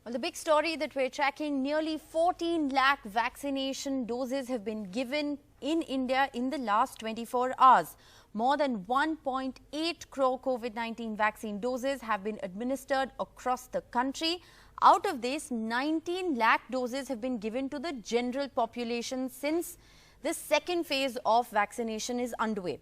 Well, the big story that we're tracking, nearly 14 lakh vaccination doses have been given in India in the last 24 hours. More than 1.8 crore COVID-19 vaccine doses have been administered across the country. Out of this, 19 lakh doses have been given to the general population since the second phase of vaccination is underway.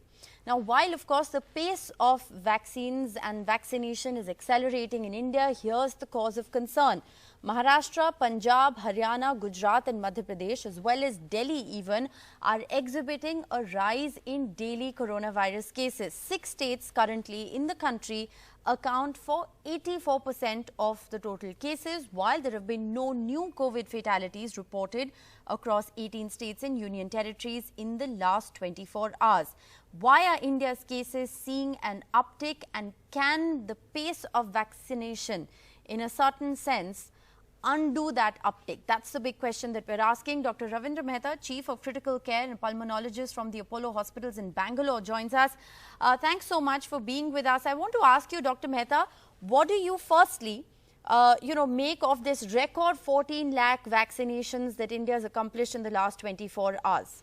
Now, while of course the pace of vaccines and vaccination is accelerating in India, here's the cause of concern. Maharashtra, Punjab, Haryana, Gujarat and Madhya Pradesh, as well as Delhi even, are exhibiting a rise in daily coronavirus cases. 6 states currently in the country account for 84% of the total cases, while there have been no new COVID fatalities reported across 18 states and union territories in the last 24 hours. Why are India's cases seeing an uptick, and can the pace of vaccination in a certain sense undo that uptick? That's the big question that we're asking. Dr. Ravindra Mehta, Chief of Critical Care and Pulmonologist from the Apollo Hospitals in Bangalore, joins us. Thanks so much for being with us. I want to ask you, Dr. Mehta, what do you firstly make of this record 14 lakh vaccinations that India has accomplished in the last 24 hours?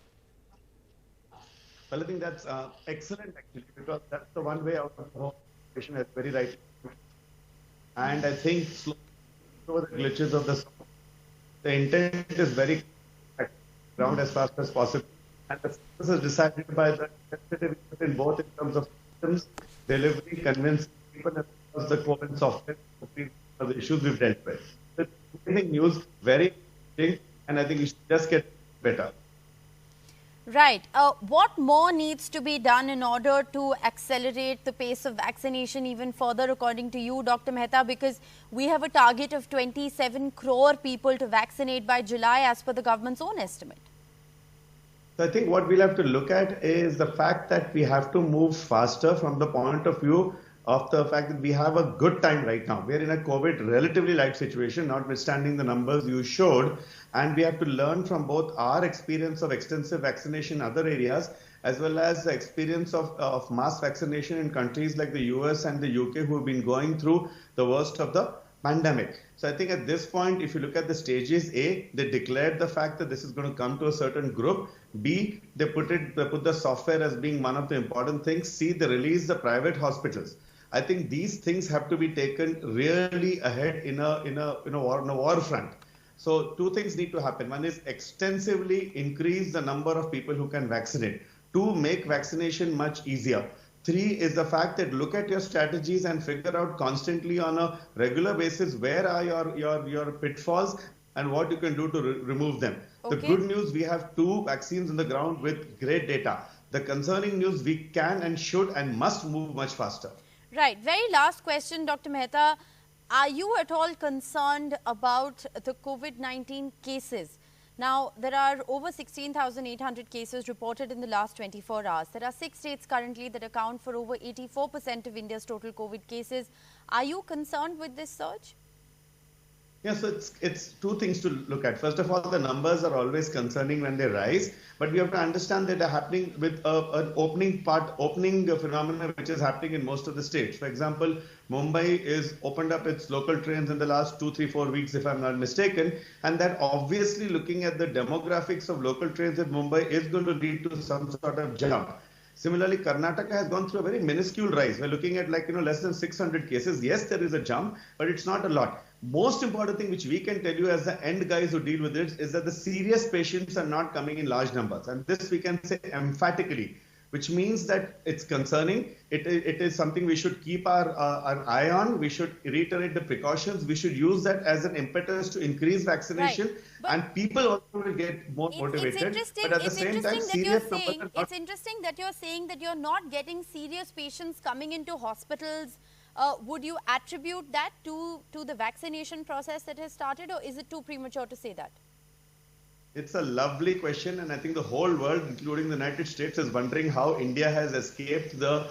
Well, I think that's excellent actually, because that's the one way out of the situation has very right. And I think over the glitches of the intent is very ground as fast as possible. And the focus is decided by the sensitivity in both in terms of systems, delivery, convince people, as well as the core and software for the issues we've dealt with. So, I think news very interesting, and I think it should just get better. Right. What more needs to be done in order to accelerate the pace of vaccination even further, according to you, Dr. Mehta? Because we have a target of 27 crore people to vaccinate by July as per the government's own estimate. So I think what we'll have to look at is the fact that we have to move faster from the point of view of the fact that we have a good time right now. We're in a COVID relatively light situation, notwithstanding the numbers you showed. And we have to learn from both our experience of extensive vaccination in other areas, as well as the experience of mass vaccination in countries like the US and the UK, who have been going through the worst of the pandemic. So I think at this point, if you look at the stages, A, they declared the fact that this is going to come to a certain group. B, they put the software as being one of the important things. C, they release the private hospitals. I think these things have to be taken really ahead in a war front. So 2 things need to happen. One is extensively increase the number of people who can vaccinate. 2, make vaccination much easier. 3 is the fact that look at your strategies and figure out constantly on a regular basis where are your pitfalls and what you can do to remove them. Okay. The good news, we have 2 vaccines on the ground with great data. The concerning news, we can and should and must move much faster. Right. Very last question, Dr. Mehta. Are you at all concerned about the COVID-19 cases? Now, there are over 16,800 cases reported in the last 24 hours. There are 6 states currently that account for over 84% of India's total COVID cases. Are you concerned with this surge? Yeah, so it's 2 things to look at. First of all, the numbers are always concerning when they rise, but we have to understand that they're happening with an opening phenomenon which is happening in most of the states. For example, Mumbai is opened up its local trains in the last 2, 3, 4 weeks, if I'm not mistaken, and that obviously, looking at the demographics of local trains in Mumbai, is going to lead to some sort of jump. Similarly, Karnataka has gone through a very minuscule rise. We're looking at less than 600 cases. Yes, there is a jump, but it's not a lot. Most important thing which we can tell you as the end guys who deal with it is that the serious patients are not coming in large numbers. And this we can say emphatically, which means that it's concerning. It is something we should keep our eye on. We should reiterate the precautions. We should use that as an impetus to increase vaccination. Right. And people also will get more motivated. But at the same time, it's interesting that you're saying that you're not getting serious patients coming into hospitals. Would you attribute that to the vaccination process that has started, or is it too premature to say that? It's a lovely question, and I think the whole world, including the United States, is wondering how India has escaped the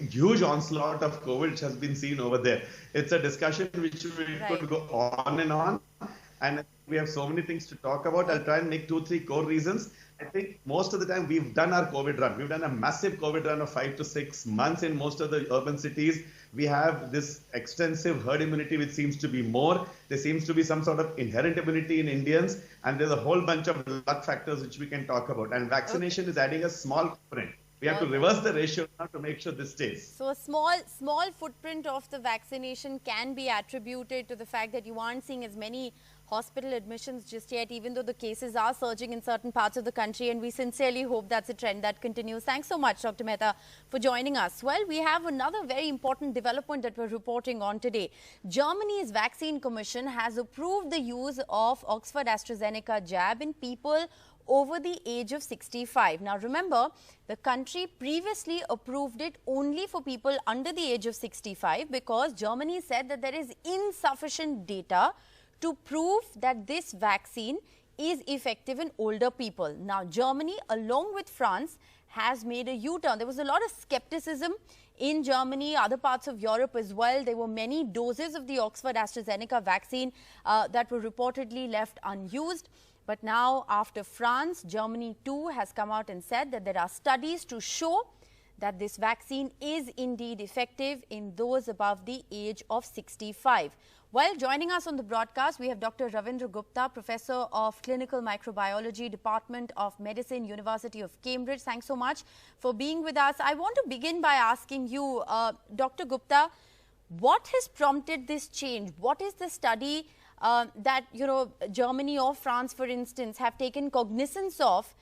huge onslaught of COVID which has been seen over there. It's a discussion which could go on, and we have so many things to talk about. I'll try and make 2, 3 core reasons. I think most of the time we've done our COVID run. We've done a massive COVID run of 5 to 6 months in most of the urban cities. We have this extensive herd immunity, which seems to be more. There seems to be some sort of inherent immunity in Indians, and there's a whole bunch of luck factors which we can talk about. And vaccination is adding a small print. We have to reverse the ratio now to make sure this stays. So a small footprint of the vaccination can be attributed to the fact that you aren't seeing as many hospital admissions just yet, even though the cases are surging in certain parts of the country, and we sincerely hope that's a trend that continues. Thanks so much, Dr. Mehta, for joining us. Well, we have another very important development that we're reporting on today. Germany's Vaccine Commission has approved the use of Oxford AstraZeneca jab in people over the age of 65. Now remember, the country previously approved it only for people under the age of 65 because Germany said that there is insufficient data to prove that this vaccine is effective in older people. Now Germany, along with France, has made a U-turn. There was a lot of skepticism in Germany, other parts of Europe as well. There were many doses of the Oxford AstraZeneca vaccine that were reportedly left unused. But now, after France, Germany too has come out and said that there are studies to show that this vaccine is indeed effective in those above the age of 65. Well, joining us on the broadcast, we have Dr. Ravindra Gupta, Professor of Clinical Microbiology, Department of Medicine, University of Cambridge. Thanks so much for being with us. I want to begin by asking you, Dr. Gupta, what has prompted this change? What is the study that, Germany or France, for instance, have taken cognizance of,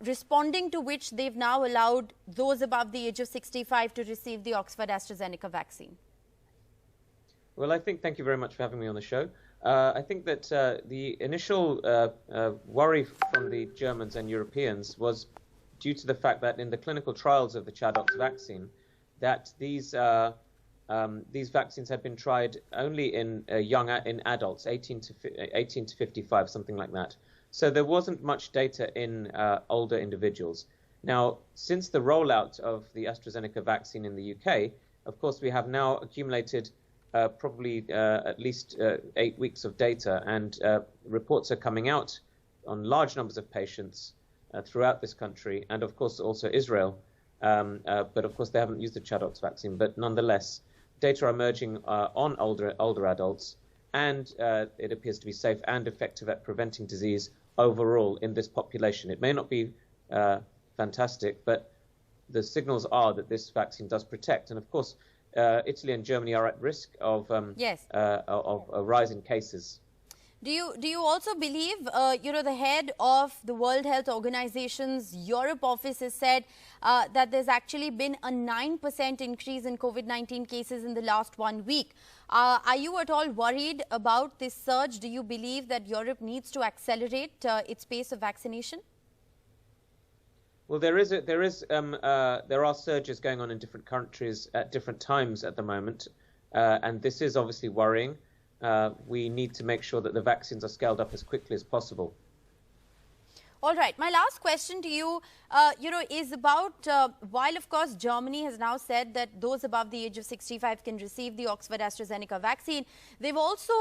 responding to which they've now allowed those above the age of 65 to receive the Oxford AstraZeneca vaccine? Well, thank you very much for having me on the show. I think that the initial worry from the Germans and Europeans was due to the fact that in the clinical trials of the ChAdOx vaccine, that these vaccines had been tried only in in adults, 18 to 55, something like that. So there wasn't much data in older individuals. Now, since the rollout of the AstraZeneca vaccine in the UK, of course, we have now accumulated probably at least 8 weeks of data, and reports are coming out on large numbers of patients throughout this country, and of course also Israel. But of course they haven't used the ChAdOx vaccine, but nonetheless, data are emerging on older adults, and it appears to be safe and effective at preventing disease overall in this population. It may not be fantastic, but the signals are that this vaccine does protect. And of course, Italy and Germany are at risk of a rise in cases. Do you also believe, the head of the World Health Organization's Europe office has said that there's actually been a 9% increase in COVID-19 cases in the last 1 week. Are you at all worried about this surge? Do you believe that Europe needs to accelerate its pace of vaccination? Well, there are surges going on in different countries at different times at the moment, and this is obviously worrying. We need to make sure that the vaccines are scaled up as quickly as possible. All right. My last question to you, is about, while of course Germany has now said that those above the age of 65 can receive the Oxford AstraZeneca vaccine, they've also,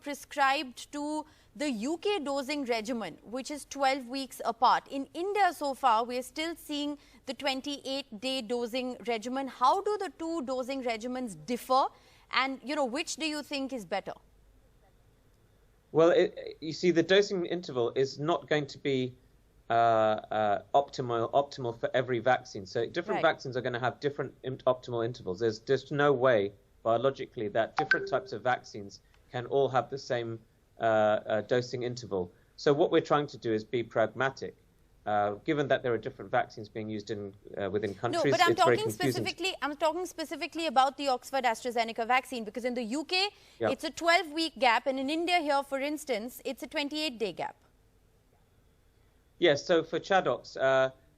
prescribed to the UK dosing regimen, which is 12 weeks apart. In India so far, we are still seeing the 28-day dosing regimen. How do the two dosing regimens differ? And, which do you think is better? Well, you see, the dosing interval is not going to be optimal for every vaccine. So different vaccines are going to have different optimal intervals. There's just no way biologically that different types of vaccines can all have the same dosing interval. So what we're trying to do is be pragmatic. Given that there are different vaccines being used within countries, no, but it's very confusing. I'm talking specifically about the Oxford AstraZeneca vaccine, because in the UK, it's a 12-week gap, and in India here, for instance, it's a 28-day gap. Yes, so for ChAdOx,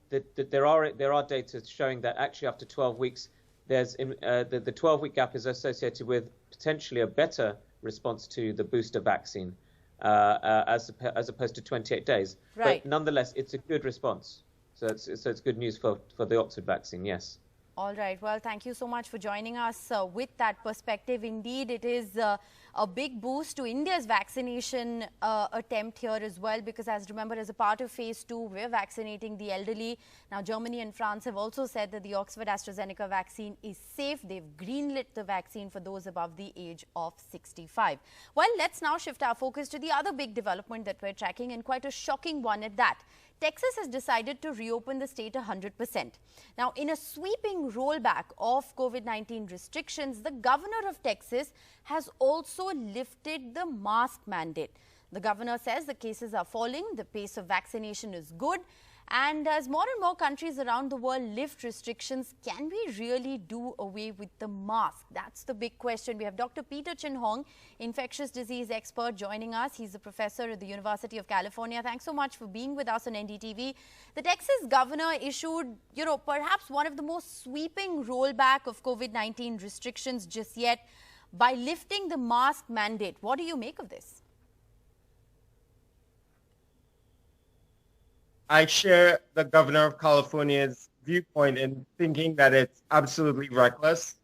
there are data showing that actually after 12 weeks, there's the 12-week gap is associated with potentially a better response to the booster vaccine. As opposed to 28 days. But nonetheless, it's a good response. So it's good news for the Oxford vaccine, yes. All right. Well, thank you so much for joining us with that perspective. Indeed, it is a big boost to India's vaccination attempt here as well, because remember, as a part of phase 2, we're vaccinating the elderly. Now, Germany and France have also said that the Oxford AstraZeneca vaccine is safe. They've greenlit the vaccine for those above the age of 65. Well, let's now shift our focus to the other big development that we're tracking, and quite a shocking one at that. Texas has decided to reopen the state 100%. Now, in a sweeping rollback of COVID-19 restrictions, the governor of Texas has also lifted the mask mandate. The governor says the cases are falling, the pace of vaccination is good, and as more and more countries around the world lift restrictions, can we really do away with the mask? That's the big question. We have Dr. Peter Chin Hong, infectious disease expert, joining us. He's a professor at the University of California. Thanks so much for being with us on NDTV. The Texas governor issued, perhaps one of the most sweeping rollback of COVID-19 restrictions just yet by lifting the mask mandate. What do you make of this? I share the governor of California's viewpoint in thinking that it's absolutely reckless.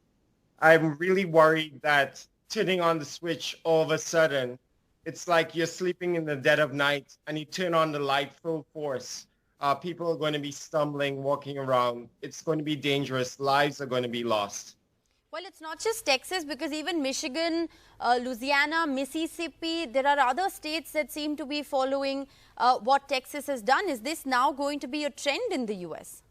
I'm really worried that turning on the switch all of a sudden, it's like you're sleeping in the dead of night and you turn on the light full force. People are going to be stumbling, walking around. It's going to be dangerous. Lives are going to be lost. Well, it's not just Texas, because even Michigan, Louisiana, Mississippi, there are other states that seem to be following what Texas has done. Is this now going to be a trend in the U.S.?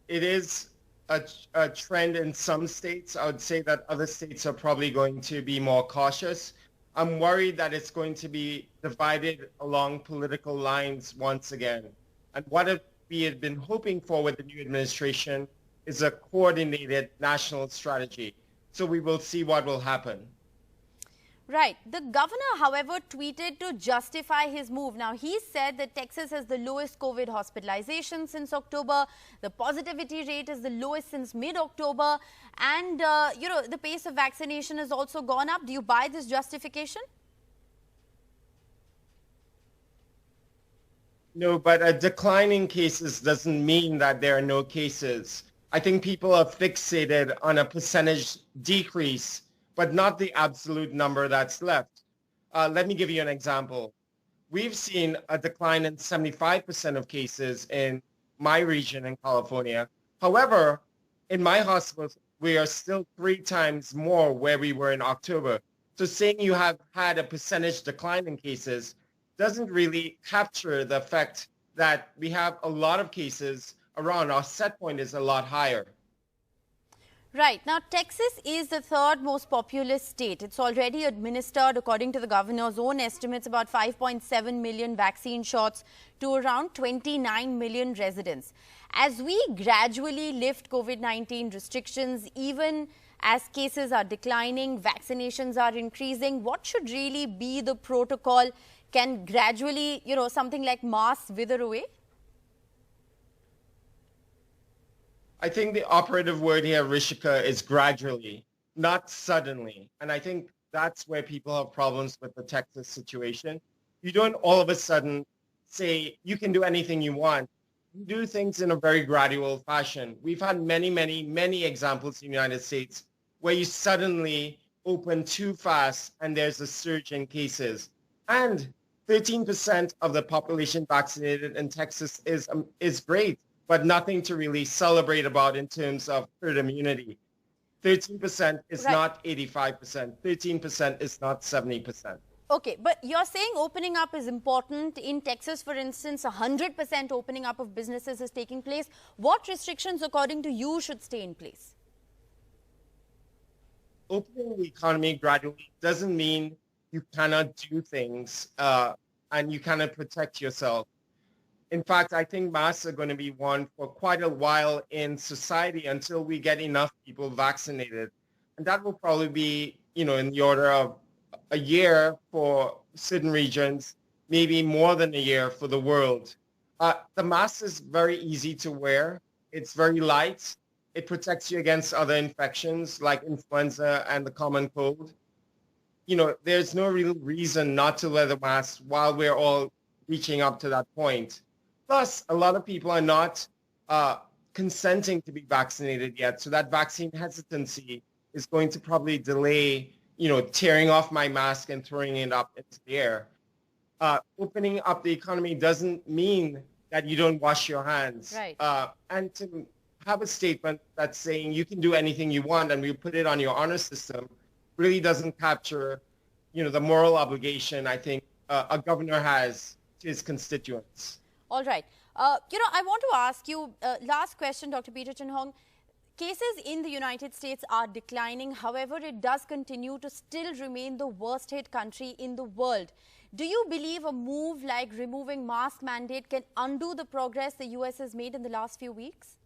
It is a trend in some states. I would say that other states are probably going to be more cautious. I'm worried that it's going to be divided along political lines once again. And what we had been hoping for with the new administration is a coordinated national strategy. So we will see what will happen. Right. The governor, however, tweeted to justify his move. Now, he said that Texas has the lowest COVID hospitalization since October. The positivity rate is the lowest since mid-October. And, the pace of vaccination has also gone up. Do you buy this justification? No, but a decline in cases doesn't mean that there are no cases. I think people are fixated on a percentage decrease, but not the absolute number that's left. Let me give you an example. We've seen a decline in 75% of cases in my region in California. However, in my hospital, we are still 3 times more where we were in October. So saying you have had a percentage decline in cases doesn't really capture the fact that we have a lot of cases around. Our set point is a lot higher. Right. Now, Texas is the 3rd most populous state. It's already administered, according to the governor's own estimates, about 5.7 million vaccine shots to around 29 million residents. As we gradually lift COVID-19 restrictions, even as cases are declining, vaccinations are increasing, what should really be the protocol? Can gradually, something like masks wither away? I think the operative word here, Rishika, is gradually, not suddenly. And I think that's where people have problems with the Texas situation. You don't all of a sudden say you can do anything you want. You do things in a very gradual fashion. We've had many examples in the United States where you suddenly open too fast and there's a surge in cases. And 13% of the population vaccinated in Texas is great, but nothing to really celebrate about in terms of herd immunity. 13% is not 85%. 13% is not 70%. Okay, but you're saying opening up is important. In Texas, for instance, 100% opening up of businesses is taking place. What restrictions, according to you, should stay in place? Opening the economy gradually doesn't mean you cannot do things and you cannot protect yourself. In fact, I think masks are going to be one for quite a while in society until we get enough people vaccinated. And that will probably be, in the order of a year for certain regions, maybe more than a year for the world. The mask is very easy to wear. It's very light. It protects you against other infections like influenza and the common cold. There's no real reason not to wear the mask while we're all reaching up to that point. Plus, a lot of people are not consenting to be vaccinated yet. So that vaccine hesitancy is going to probably delay, tearing off my mask and throwing it up into the air. Opening up the economy doesn't mean that you don't wash your hands. Right. And to have a statement that's saying you can do anything you want and we put it on your honor system really doesn't capture, the moral obligation I think a governor has to his constituents. All right. I want to ask you, last question, Dr. Peter Chin-Hong. Cases in the United States are declining. However, it does continue to still remain the worst hit country in the world. Do you believe a move like removing mask mandate can undo the progress the US has made in the last few weeks?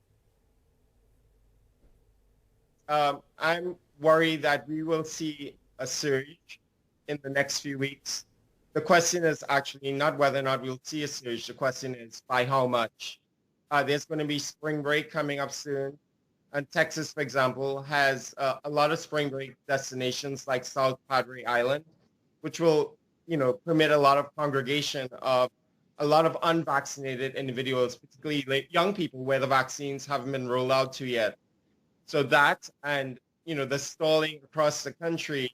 I'm worried that we will see a surge in the next few weeks. The question is actually not whether or not we'll see a surge. The question is by how much. There's going to be spring break coming up soon. And Texas, for example, has a lot of spring break destinations like South Padre Island, which will, permit a lot of congregation of a lot of unvaccinated individuals, particularly young people where the vaccines haven't been rolled out to yet. So that and, the stalling across the country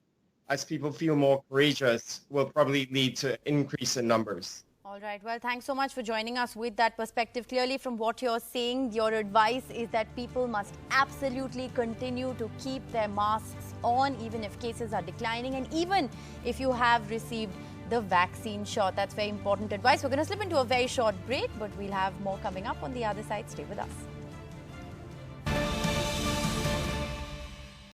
as people feel more courageous will probably lead to increase in numbers. All right. Well, thanks so much for joining us with that perspective. Clearly, from what you're saying, your advice is that people must absolutely continue to keep their masks on, even if cases are declining and even if you have received the vaccine shot. That's very important advice. We're going to slip into a very short break, but we'll have more coming up on the other side. Stay with us.